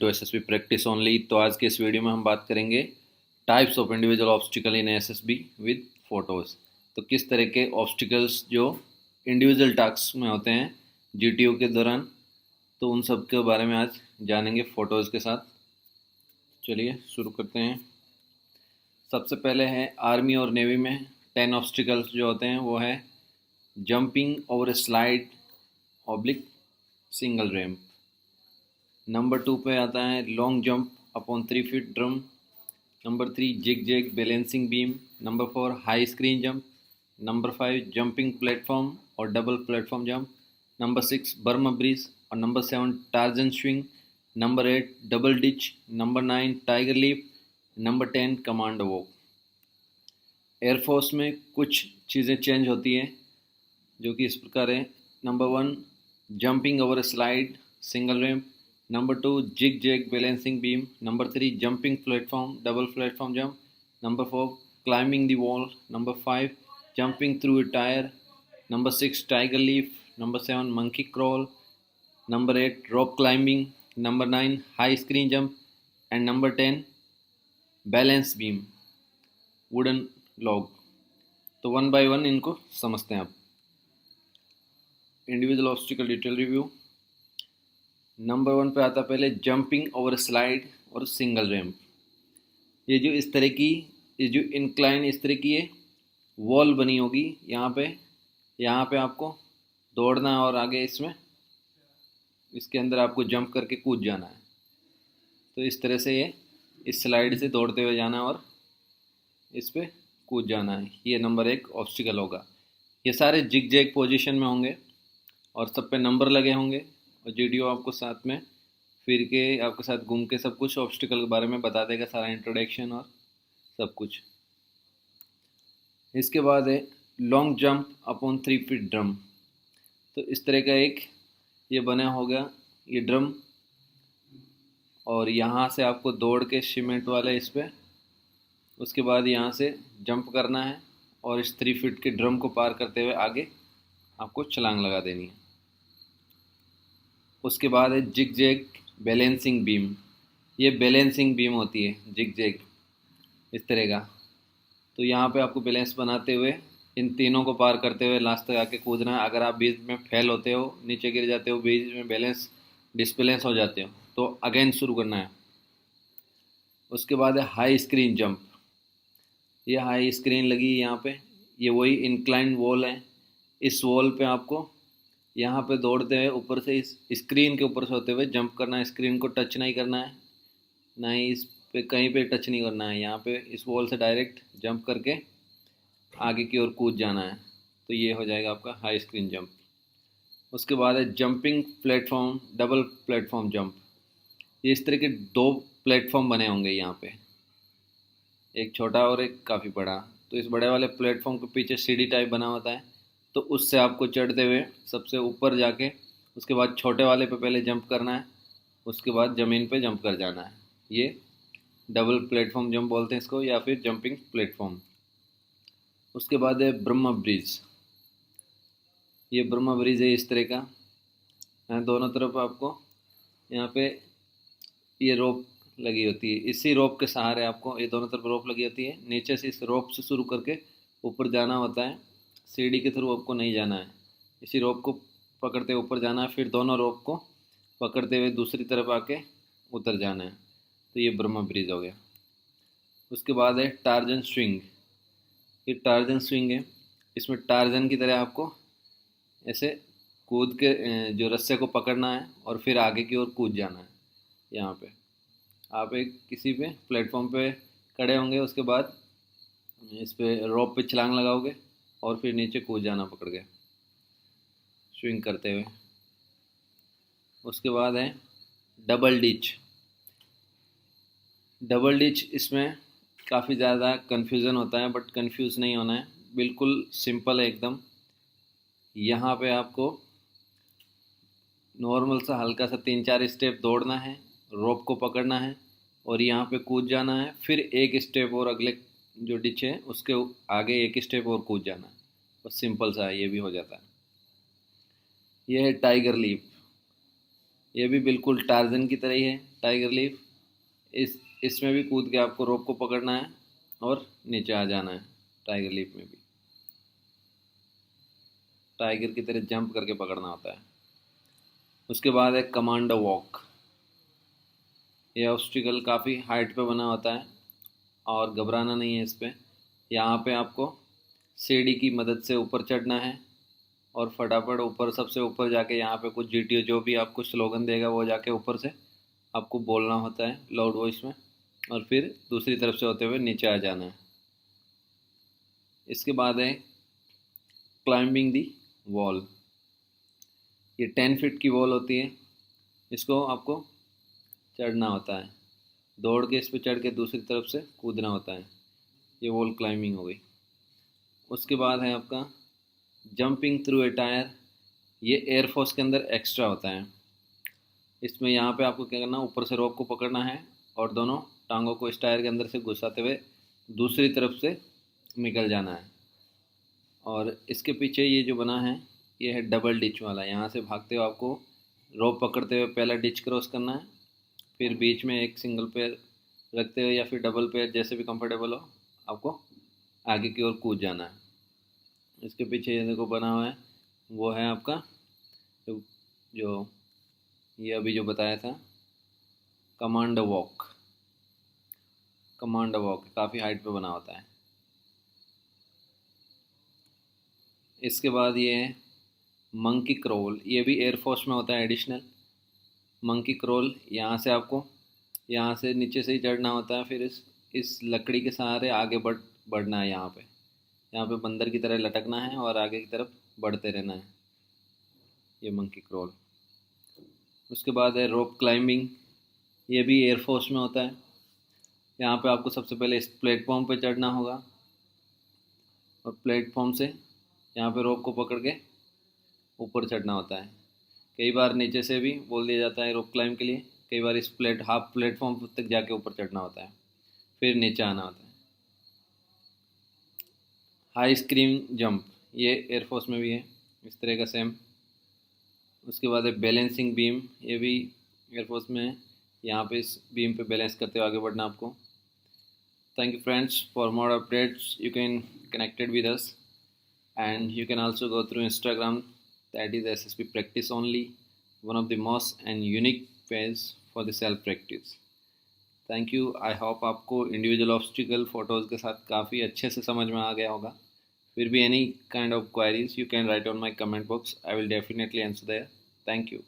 To SSB practice only. तो आज के इस वीडियो में हम बात करेंगे types of individual obstacle in SSB with photos. तो किस तरह के ऑब्स्टिकल्स जो इंडिविजुअल टास्क में होते हैं जीटीओ के दौरान, तो उन सब के बारे में आज जानेंगे फ़ोटोज़ के साथ। चलिए शुरू करते हैं। सबसे पहले है आर्मी और नेवी में 10 ऑब्स्टिकल्स जो होते हैं वो है jumping over slide oblique single ramp. Number 2 पे आता है long jump upon 3 feet drum. Number 3 zig zag balancing beam. Number 4 high screen jump. Number 5 jumping platform और double platform jump. Number 6 Burma bridge और number 7 Tarzan swing. Number 8 double ditch. Number 9 tiger leap. Number 10 commando walk. Air force में कुछ चीज़ें change होती हैं जो कि इस प्रकार है। Number 1 jumping over slide single ramp. Number 2 jig jag balancing beam. Number 3 jumping platform double platform jump. Number 4 climbing the wall. Number 5 jumping through a tire. Number 6 tiger leap. Number 7 monkey crawl. Number 8 rope climbing. Number 9 high screen jump. And number 10 balance beam wooden log। तो one by one इनको समझते हैं आप। Individual obstacle detail review. Number 1 पे आता पहले jumping over slide और single ramp. ये जो इस तरह की ये जो इंक्लाइन इस तरह की ये वॉल बनी होगी यहाँ पे आपको दौड़ना है और आगे इसके अंदर आपको जंप करके कूद जाना है। तो इस तरह से ये इस स्लाइड से दौड़ते हुए जाना है और इस पर कूद जाना है। ये नंबर 1 ऑब्स्टिकल होगा। ये सारे जिग जैग पोजीशन में होंगे और सब पे नंबर लगे होंगे और जीटीओ आपको साथ में फिर के आपके साथ घूम के सब कुछ ऑब्स्टिकल के बारे में बता देगा, सारा इंट्रोडक्शन और सब कुछ। इसके बाद है long jump upon 3 feet drum. तो इस तरह का एक ये बना होगा ये ड्रम और यहाँ से आपको दौड़ के सीमेंट वाले इस पर, उसके बाद यहाँ से जंप करना है और इस 3 फीट के ड्रम को पार करते हुए आगे आपको छलांग लगा देनी है। उसके बाद है जिग जैग बैलेंसिंग बीम। ये बैलेंसिंग बीम होती है जिग जैग इस तरह का। तो यहाँ पे आपको बैलेंस बनाते हुए इन तीनों को पार करते हुए लास्ट तक आके कूदना है। अगर आप बीच में फेल होते हो, नीचे गिर जाते हो, बीच में बैलेंस डिसबैलेंस हो जाते हो, तो अगेन शुरू करना है। उसके बाद है हाई स्क्रीन जंप। ये हाई स्क्रीन लगी यहाँ पे, ये वही इंक्लाइन वॉल है। इस वॉल पे आपको यहाँ पे दौड़ते हुए ऊपर से इस स्क्रीन के ऊपर से होते हुए जंप करना है। स्क्रीन को टच नहीं करना है, ना ही इस पे कहीं पे टच नहीं करना है। यहाँ पे इस वॉल से डायरेक्ट जंप करके आगे की ओर कूद जाना है। तो ये हो जाएगा आपका हाई स्क्रीन जंप। उसके बाद है jumping platform double platform jump. ये इस तरह के 2 प्लेटफॉर्म बने होंगे यहाँ पे, एक छोटा और एक काफ़ी बड़ा। तो इस बड़े वाले प्लेटफॉर्म के पीछे सीढ़ी टाइप बना होता है, तो उससे आपको चढ़ते हुए सबसे ऊपर जाके उसके बाद छोटे वाले पे पहले जंप करना है, उसके बाद ज़मीन पे जंप कर जाना है। ये डबल प्लेटफॉर्म जंप बोलते हैं इसको, या फिर जंपिंग प्लेटफॉर्म। उसके बाद है ब्रह्मा ब्रिज। ये ब्रह्मा ब्रिज है इस तरह का। यहाँ दोनों तरफ आपको यहाँ पे ये रोप लगी होती है। इसी रोप के सहारे आपको ये दोनों तरफ रोप लगी होती है। नीचे से इस रोप से शुरू करके ऊपर जाना होता है, सीढ़ी के थ्रू आपको नहीं जाना है। इसी रोप को पकड़ते ऊपर जाना है, फिर दोनों रोप को पकड़ते हुए दूसरी तरफ आके उतर जाना है। तो ये ब्रह्मा ब्रिज हो गया। उसके बाद है टार्जन स्विंग। ये टार्जन स्विंग है, इसमें टार्जन की तरह आपको ऐसे कूद के जो रस्से को पकड़ना है और फिर आगे की ओर कूद जाना है। यहाँ पे आप एक किसी पे प्लेटफॉर्म पे खड़े होंगे, उसके बाद इस पे रोप पे छलांग लगाओगे और फिर नीचे कूद जाना पकड़ के स्विंग करते हुए। उसके बाद है डबल डिच। डबल डिच इसमें काफ़ी ज़्यादा कन्फ्यूज़न होता है, बट कन्फ्यूज़ नहीं होना है, बिल्कुल सिंपल है एकदम। यहाँ पे आपको नॉर्मल सा हल्का सा 3-4 स्टेप दौड़ना है, रोप को पकड़ना है और यहाँ पे कूद जाना है। फिर एक स्टेप और अगले जो डिच है उसके आगे एक स्टेप और कूद जाना है। बस सिंपल सा है, ये भी हो जाता है। ये है टाइगर लीप। ये भी बिल्कुल टार्जन की तरह ही है। टाइगर लीफ, इसमें भी कूद के आपको रोप को पकड़ना है और नीचे आ जाना है। टाइगर लीफ में भी टाइगर की तरह जंप करके पकड़ना होता है। उसके बाद है कमांडो वॉक। ये ऑब्स्टिकल काफ़ी हाइट पे बना होता है और घबराना नहीं है इस पर। यहाँ पे आपको सीढ़ी की मदद से ऊपर चढ़ना है और फटाफट ऊपर, सबसे ऊपर जाके यहाँ पे कुछ जीटीओ जो भी आपको स्लोगन देगा वो जाके ऊपर से आपको बोलना होता है लाउड वॉइस में, और फिर दूसरी तरफ से होते हुए नीचे आ जाना है। इसके बाद है क्लाइंबिंग दी वॉल। ये 10 फीट की वॉल होती है, इसको आपको चढ़ना होता है, दौड़ के इस पर चढ़ के दूसरी तरफ से कूदना होता है। ये वॉल क्लाइंबिंग हो गई। उसके बाद है आपका जंपिंग थ्रू ए टायर। ये एयरफोर्स के अंदर एक्स्ट्रा होता है। इसमें यहाँ पे आपको क्या करना है, ऊपर से रोप को पकड़ना है और दोनों टांगों को इस टायर के अंदर से घुसाते हुए दूसरी तरफ से निकल जाना है। और इसके पीछे ये जो बना है ये है डबल डिच वाला। यहाँ से भागते हुए आपको रोप पकड़ते हुए पहला डिच क्रॉस करना है, फिर बीच में एक सिंगल पैर रखते हुए या फिर डबल पैर, जैसे भी कंफर्टेबल हो, आपको आगे की ओर कूद जाना है। इसके पीछे ये देखो बना हुआ है, वो है आपका जो ये अभी जो बताया था कमांडो वॉक। कमांडो वॉक काफ़ी हाइट पे बना होता है। इसके बाद ये है मंकी क्रोल। ये भी एयरफोर्स में होता है एडिशनल। मंकी क्रोल, यहाँ से आपको यहाँ से नीचे से ही चढ़ना होता है, फिर इस लकड़ी के सहारे आगे बढ़ना है। यहाँ पे बंदर की तरह लटकना है और आगे की तरफ बढ़ते रहना है। ये मंकी क्रोल। उसके बाद है रोप क्लाइंबिंग। ये भी एयरफोर्स में होता है। यहाँ पे आपको सबसे पहले इस प्लेटफॉर्म पे चढ़ना होगा और प्लेटफॉर्म से यहाँ पे रोप को पकड़ के ऊपर चढ़ना होता है। कई बार नीचे से भी बोल दिया जाता है रोप क्लाइंब के लिए, कई बार इस हाफ प्लेटफॉर्म तक जाके ऊपर चढ़ना होता है, फिर नीचे आना होता है। हाई स्क्रीम जंप, ये एयरफोर्स में भी है इस तरह का सेम। उसके बाद है बैलेंसिंग बीम। ये भी एयरफोर्स में है। यहाँ पे इस बीम पे बैलेंस करते हुए आगे बढ़ना आपको। Thank you friends. For more updates you can connected with us, and you can also go through Instagram, that is SSP Practice Only, one of the most and unique ways for the self practice. Thank you. I hope आपको individual obstacle photos के साथ काफ़ी अच्छे से समझ में आ गया होगा। फिर भी any kind of queries you can write on my comment box, I will definitely answer there. Thank you.